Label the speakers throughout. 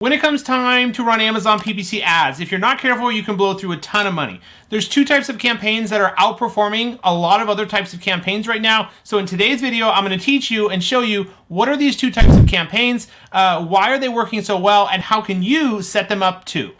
Speaker 1: When it comes time to run Amazon PPC ads, if you're not careful, you can blow through a ton of money. There's two types of campaigns that are outperforming a lot of other types of campaigns right now. So in today's video, I'm going to teach you and show you what are these two types of campaigns, why are they working so well, and how can you set them up too.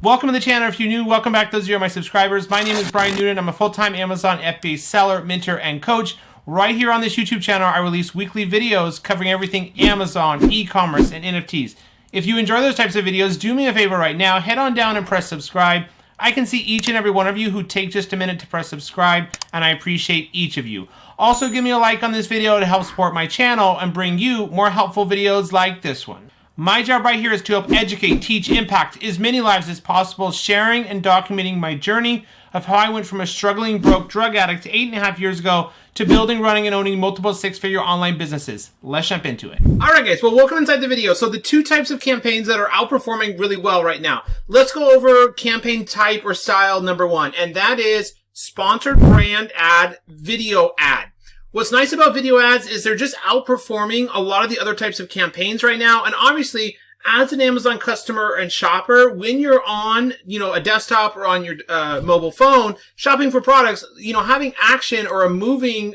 Speaker 1: Welcome to the channel. If you're new, welcome back. Those of you who are my subscribers. My name is Brian Noonan. I'm a full-time Amazon FBA seller, mentor, and coach. Right here on this YouTube channel, I release weekly videos covering everything Amazon, e-commerce, and NFTs. If you enjoy those types of videos, do me a favor right now. Head on down and press subscribe. I can see each and every one of you who take just a minute to press subscribe, and I appreciate each of you. Also, give me a like on this video to help support my channel and bring you more helpful videos like this one. My job right here is to help educate, teach, impact as many lives as possible, sharing and documenting my journey of how I went from a struggling, broke drug addict 8.5 years ago to building, running, and owning multiple six-figure online businesses. Let's jump into it. All right, guys. Well, welcome inside the video. So the two types of campaigns that are outperforming really well right now. Let's go over campaign type or style number one, and that is sponsored brand ad, video ad. What's nice about video ads is they're just outperforming a lot of the other types of campaigns right now. And obviously, as an Amazon customer and shopper, when you're on, a desktop or on your mobile phone shopping for products, having action or a moving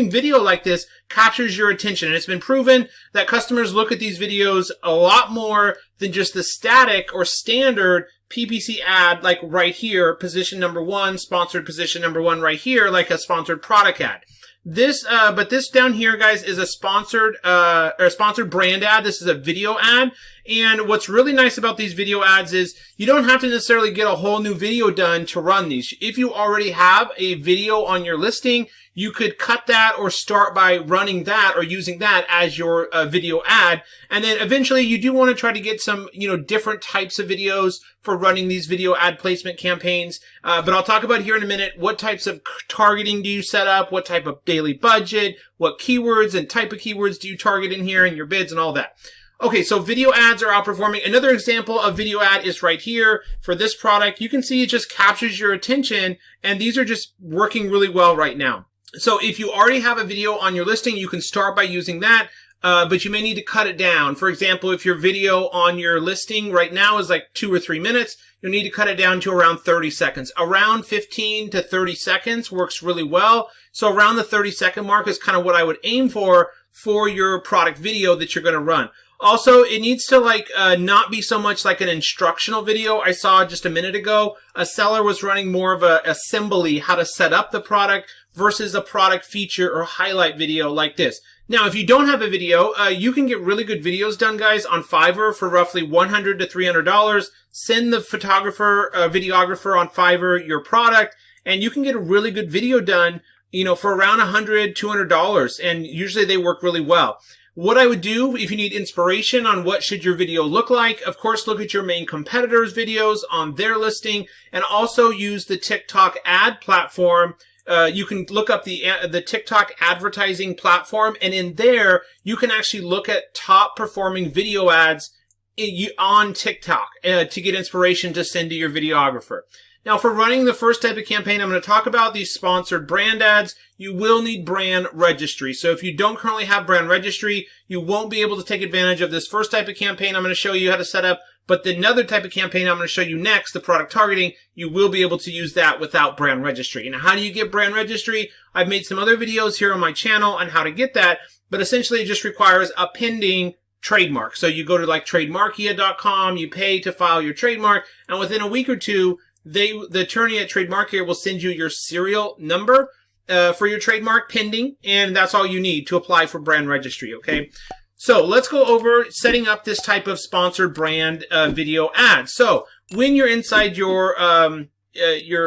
Speaker 1: video like this captures your attention. And it's been proven that customers look at these videos a lot more than just the static or standard PPC ad, like right here, position number one, sponsored position number one right here, like a sponsored product ad. But this down here, guys, is a sponsored brand ad. This is a video ad. And what's really nice about these video ads is you don't have to necessarily get a whole new video done to run these. If you already have a video on your listing, you could cut that or start by running that or using that as your video ad. And then eventually you do want to try to get some, different types of videos for running these video ad placement campaigns. But I'll talk about here in a minute, what types of targeting do you set up? What type of daily budget? What keywords and type of keywords do you target in here in your bids and all that? Okay, so video ads are outperforming. Another example of video ad is right here for this product. You can see it just captures your attention, and these are just working really well right now. So if you already have a video on your listing, you can start by using that, but you may need to cut it down. For example, if your video on your listing right now is like 2 or 3 minutes, you'll need to cut it down to around 30 seconds. Around 15 to 30 seconds works really well. So around the 30-second mark is kind of what I would aim for your product video that you're going to run. Also, it needs to not be so much like an instructional video. I saw just a minute ago, a seller was running more of a assembly, how to set up the product versus a product feature or highlight video like this. Now, if you don't have a video, you can get really good videos done, guys, on Fiverr for roughly $100 to $300. Send the photographer, videographer on Fiverr your product, and you can get a really good video done, for around $100, $200, and usually they work really well. What I would do if you need inspiration on what should your video look like, of course, look at your main competitors' videos on their listing, and also use the TikTok ad platform. You can look up the TikTok advertising platform, and in there, you can actually look at top performing video ads on TikTok to get inspiration to send to your videographer. Now, for running the first type of campaign, I'm going to talk about these sponsored brand ads. You will need brand registry. So if you don't currently have brand registry, you won't be able to take advantage of this first type of campaign I'm going to show you how to set up. But another type of campaign I'm going to show you next, the product targeting, you will be able to use that without brand registry. Now, how do you get brand registry? I've made some other videos here on my channel on how to get that, but essentially it just requires a pending trademark. So you go to trademarkia.com, you pay to file your trademark, and within a week or two, the attorney at Trademarkia will send you your serial number for your trademark pending, and that's all you need to apply for brand registry, okay? So let's go over setting up this type of sponsored brand video ad. So when you're inside your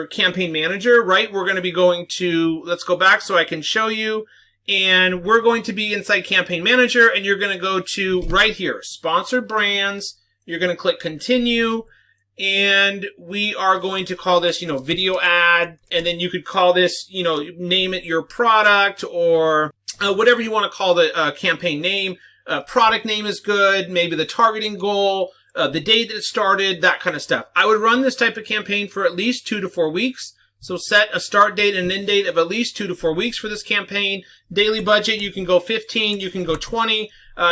Speaker 1: campaign manager, right, we're going to be going to, let's go back so I can show you, and we're going to be inside campaign manager, and you're going to go to right here, sponsored brands. You're going to click continue. And we are going to call this, video ad. And then you could call this, name it your product or whatever you want to call the campaign name. Product name is good. Maybe the targeting goal, the date that it started, that kind of stuff. I would run this type of campaign for at least 2 to 4 weeks. So set a start date and an end date of at least 2 to 4 weeks for this campaign. Daily budget, you can go 15, you can go 20,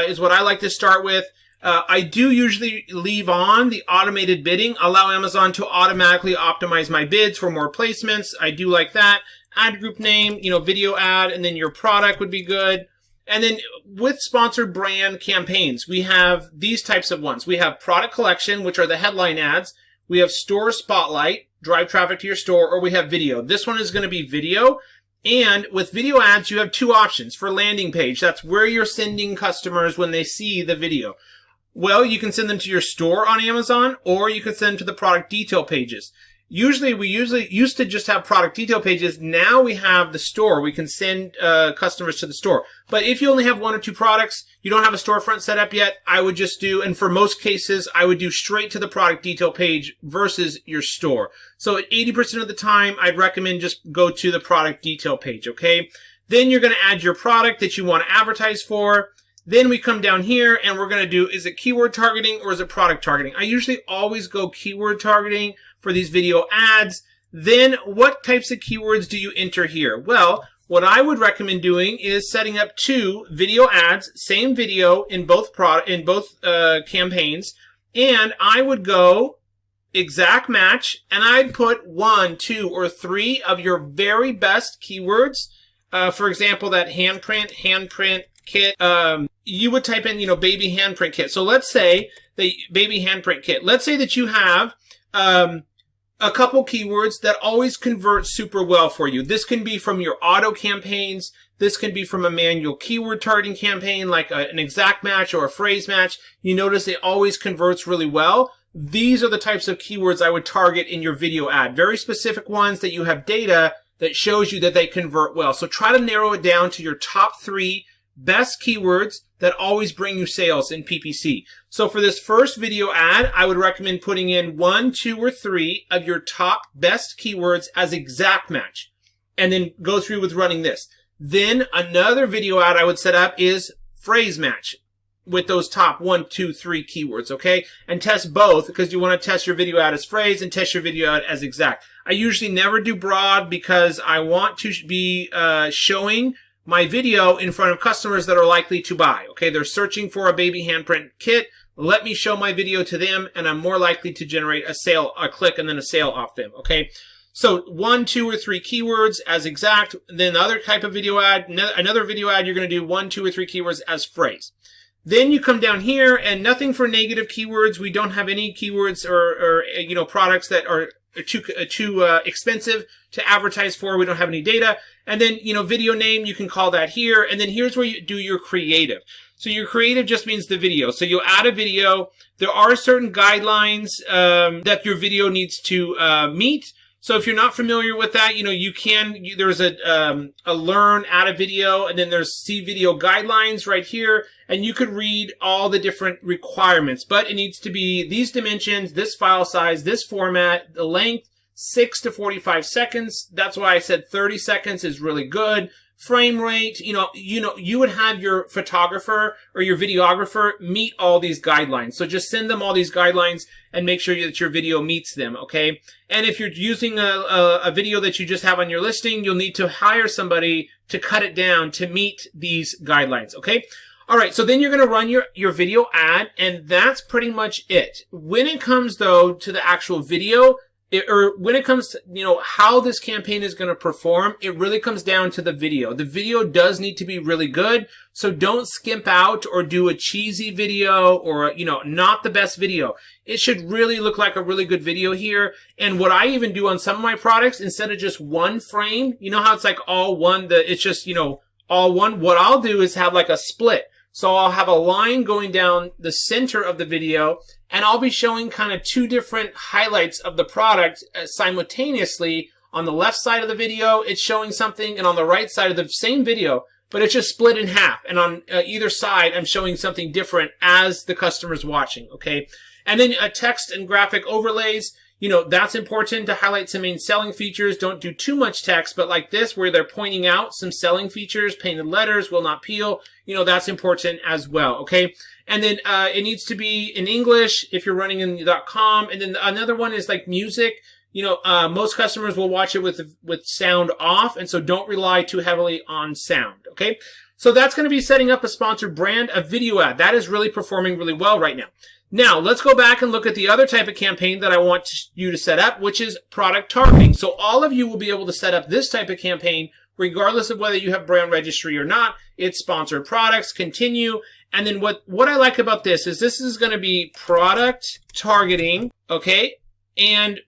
Speaker 1: is what I like to start with. I do usually leave on the automated bidding, allow Amazon to automatically optimize my bids for more placements. I do like that. Ad group name, video ad, and then your product would be good. And then with sponsored brand campaigns, we have these types of ones. We have product collection, which are the headline ads. We have store spotlight, drive traffic to your store, or we have video. This one is going to be video. And with video ads, you have 2 options for landing page. That's where you're sending customers when they see the video. Well, you can send them to your store on Amazon, or you can send them to the product detail pages. We usually used to just have product detail pages. Now we have the store. We can send customers to the store. But if you only have 1 or 2 products, you don't have a storefront set up yet, I would just do, and for most cases, I would do straight to the product detail page versus your store. So at 80% of the time, I'd recommend just go to the product detail page, okay? Then you're going to add your product that you want to advertise for. Then we come down here and we're going to do, is it keyword targeting or is it product targeting? I usually always go keyword targeting for these video ads. Then what types of keywords do you enter here? Well, what I would recommend doing is setting up 2 video ads, same video in both campaigns. And I would go exact match and I'd put 1, 2, or 3 of your very best keywords. For example, that handprint kit, you would type in, baby handprint kit. So let's say the baby handprint kit. Let's say that you have a couple keywords that always convert super well for you. This can be from your auto campaigns. This can be from a manual keyword targeting campaign like an exact match or a phrase match. You notice it always converts really well. These are the types of keywords I would target in your video ad. Very specific ones that you have data that shows you that they convert well. So try to narrow it down to your top 3 best keywords that always bring you sales in PPC. So for this first video ad, I would recommend putting in 1, 2, or 3 of your top best keywords as exact match. And then go through with running this. Then another video ad I would set up is phrase match with those top 1, 2, 3 keywords, okay? And test both because you want to test your video ad as phrase and test your video ad as exact. I usually never do broad because I want to be showing my video in front of customers that are likely to buy. Okay, they're searching for a baby handprint kit. Let me show my video to them and I'm more likely to generate a sale, a click, and then a sale off them. Okay, so 1, 2, or 3 keywords as exact. Then the other type of video ad, another video ad, you're going to do 1, 2, or 3 keywords as phrase. Then you come down here and nothing for negative keywords. We don't have any keywords or products that are too expensive to advertise for. We don't have any data. And then, video name, you can call that here. And then here's where you do your creative. So your creative just means the video. So you'll add a video. There are certain guidelines that your video needs to meet. So if you're not familiar with that, there's a learn, add a video, and then there's see video guidelines right here. And you could read all the different requirements, but it needs to be these dimensions, this file size, this format, the length, 6 to 45 seconds. That's why I said 30 seconds is really good. Frame rate, you would have your photographer or your videographer meet all these guidelines. So just send them all these guidelines and make sure that your video meets them, okay? And if you're using a video that you just have on your listing, you'll need to hire somebody to cut it down to meet these guidelines, okay? All right, so then you're going to run your video ad, and that's pretty much it. When it comes, though, to the actual video, or when it comes to, how this campaign is going to perform, it really comes down to the video. The video does need to be really good, so don't skimp out or do a cheesy video or, not the best video. It should really look like a really good video here. And what I even do on some of my products, instead of just one frame, how it's like all one, it's just, all one, what I'll do is have like a split. So I'll have a line going down the center of the video, and I'll be showing kind of 2 different highlights of the product simultaneously. On the left side of the video, it's showing something, and on the right side of the same video, but it's just split in half. And on either side, I'm showing something different as the customer's watching, okay? And then text and graphic overlays. That's important to highlight some main selling features. Don't do too much text, but like this, where they're pointing out some selling features, painted letters, will not peel, that's important as well, okay? And then it needs to be in English if you're running in .com. And then another one is like music. most customers will watch it with sound off, and so don't rely too heavily on sound, okay? So that's going to be setting up a sponsored brand, a video ad. That is really performing really well right now. Now, let's go back and look at the other type of campaign that I want you to set up, which is product targeting. So all of you will be able to set up this type of campaign regardless of whether you have brand registry or not. It's sponsored products, continue. And then what I like about this is going to be product targeting, okay? And,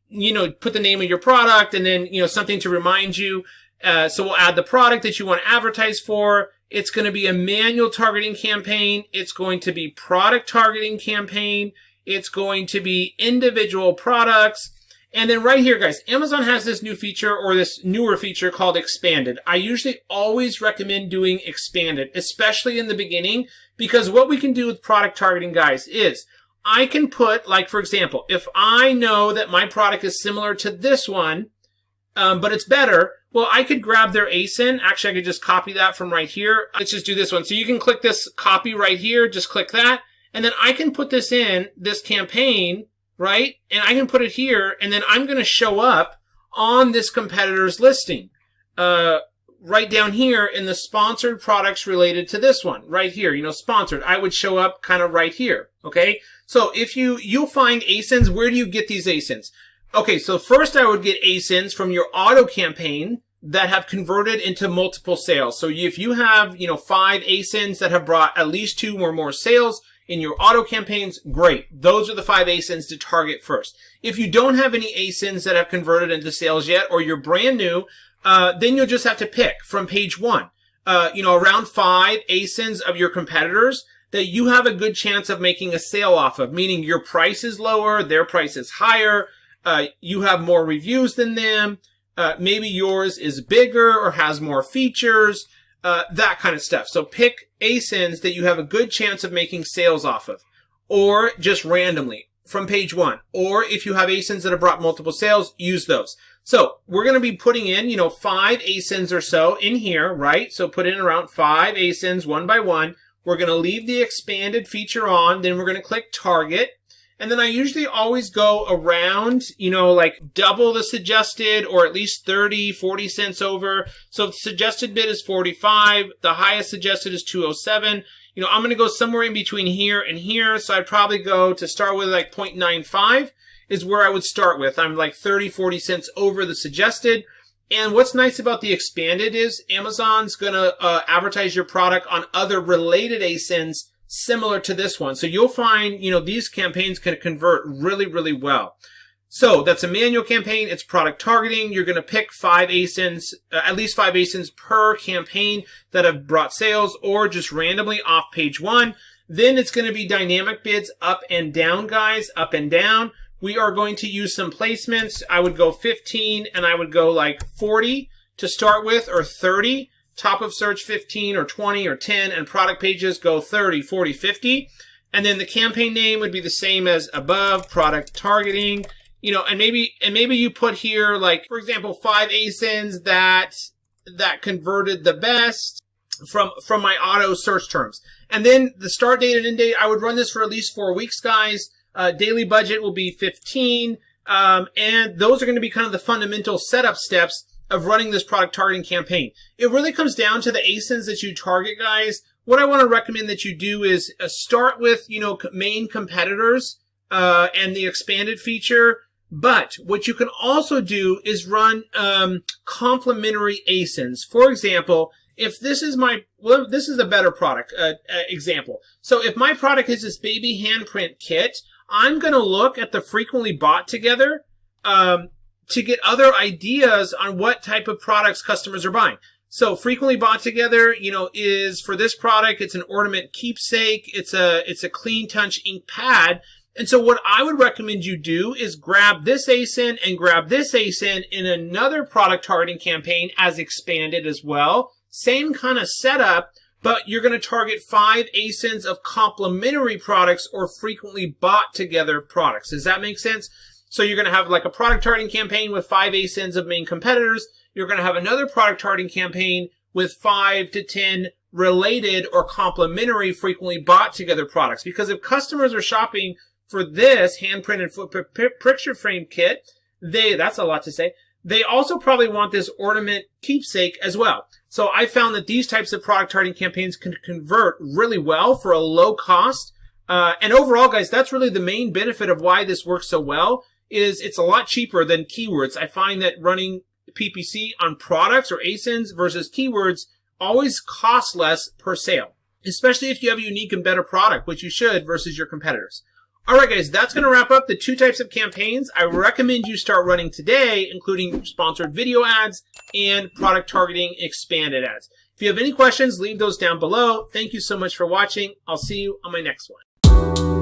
Speaker 1: put the name of your product and then, something to remind you. So we'll add the product that you want to advertise for. It's going to be a manual targeting campaign. It's going to be product targeting campaign. It's going to be individual products. And then right here, guys, Amazon has this new feature or this newer feature called expanded. I usually always recommend doing expanded, especially in the beginning, because what we can do with product targeting, guys, is I can put, like, for example, if I know that my product is similar to this one, but it's better, well, I could grab their ASIN. Actually, I could just copy that from right here. Let's just do this one. So you can click this copy right here. Just click that. And then I can put this in, this campaign, right? And I can put it here. And then I'm going to show up on this competitor's listing. Right down here in the sponsored products related to this one. Right here, sponsored. I would show up kind of right here. Okay? So if you'll find ASINs. Where do you get these ASINs? Okay, so first I would get ASINs from your auto campaign that have converted into multiple sales. So if you have, 5 ASINs that have brought at least 2 or more sales in your auto campaigns, great. Those are the 5 ASINs to target first. If you don't have any ASINs that have converted into sales yet, or you're brand new, then you'll just have to pick from page 1, around 5 ASINs of your competitors that you have a good chance of making a sale off of, meaning your price is lower, their price is higher, you have more reviews than them, maybe yours is bigger or has more features, that kind of stuff. So pick ASINs that you have a good chance of making sales off of, or just randomly from page 1. Or if you have ASINs that have brought multiple sales, use those. So we're going to be putting in, 5 ASINs or so in here, right? So put in around 5 ASINs one by one. We're going to leave the expanded feature on. Then we're going to click target. And then I usually always go around, like double the suggested or at least 30, 40 cents over. So if the suggested bid is 45, the highest suggested is 207. I'm going to go somewhere in between here and here. So I'd probably go to start with like 0.95 is where I would start with. I'm like 30, 40 cents over the suggested. And what's nice about the expanded is Amazon's going to advertise your product on other related ASINs similar to this one. So you'll find, these campaigns can convert really, really well. So that's a manual campaign. It's product targeting. You're going to pick 5 ASINs, at least 5 ASINs per campaign that have brought sales or just randomly off page 1. Then it's going to be dynamic bids up and down, guys, up and down. We are going to use some placements. I would go 15 and I would go like 40 to start with, or 30. Top of search 15 or 20 or 10, and product pages go 30, 40, 50. And then the campaign name would be the same as above, product targeting, and maybe you put here, like, for example, 5 ASINs that converted the best from my auto search terms. And then the start date and end date, I would run this for at least 4 weeks, guys. Daily budget will be 15. And those are going to be kind of the fundamental setup steps of running this product targeting campaign. It really comes down to the ASINs that you target, guys. What I want to recommend that you do is start with, main competitors, and the expanded feature. But what you can also do is run, complementary ASINs. For example, if this is this is a better product, example. So if my product is this baby handprint kit, I'm going to look at the frequently bought together, to get other ideas on what type of products customers are buying. So frequently bought together, is for this product, it's an ornament keepsake. It's a clean touch ink pad. And so what I would recommend you do is grab this ASIN and grab this ASIN in another product targeting campaign as expanded as well. Same kind of setup, but you're going to target 5 ASINs of complementary products or frequently bought together products. Does that make sense? So you're going to have like a product targeting campaign with 5 ASINs of main competitors. You're going to have another product targeting campaign with 5 to 10 related or complementary frequently bought together products. Because if customers are shopping for this hand printed foot picture frame kit, that's a lot to say. They also probably want this ornament keepsake as well. So I found that these types of product targeting campaigns can convert really well for a low cost. And overall, guys, that's really the main benefit of why this works so well, is it's a lot cheaper than keywords. I find that running PPC on products or ASINS versus keywords always costs less per sale, especially if you have a unique and better product, which you should, versus your competitors. All right, guys, that's going to wrap up the 2 types of campaigns I recommend you start running today, including sponsored video ads and product targeting expanded ads. If you have any questions, leave those down below. Thank you so much for watching. I'll see you on my next one.